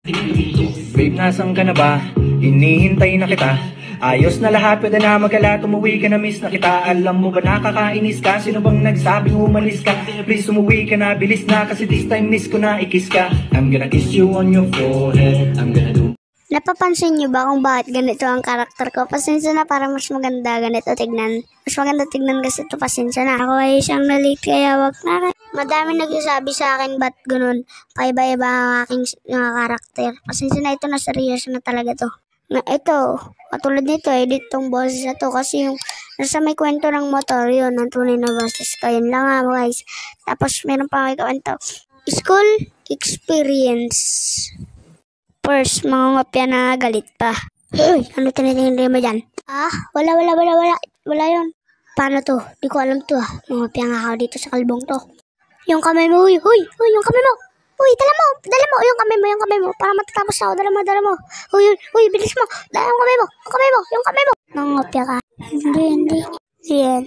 Babe, nasan ka na ba? Hinihintay na kita. Ayos na lahat, pwede na magala. Umuwi ka na, miss na kita. Alam mo ba nakakainis ka? Sino bang nagsabing umalis ka? Please umuwi ka na, bilis na. Kasi this time miss ko na, ikis ka. I'm gonna kiss you on your forehead. I'm gonna do. Napapansin niyo ba kung bakit ganito ang karakter ko? Pasensya na, para mas maganda ganito tignan. Mas maganda tignan kasi ito, pasensya na. Ako ay isang na-late kaya wag na. Madami nagsasabi sa akin ba't ganun. Paiba-iba ang aking karakter. Pasensya na, ito na seryoso na talaga to. Na ito, katulad nito, edit tong boses na to kasi yung nasa may kwento ng motor yun, ang tunay na boses ko. Yun lang guys. Tapos meron pa kayo kwento. School experience. First, mga ngopya na galit pa. Hey, ano tinitingin mo dyan? Wala yun. Paano to? Di ko alam to Mga ngopya nga ako dito sa kalbong to. Yung kamay mo, yung kamay mo. Dala mo, yung kamay mo. Para matatapos ako, dala mo. Bilis mo. Dala yung kamay mo. Mga ngopya ka. Hindi. Yan.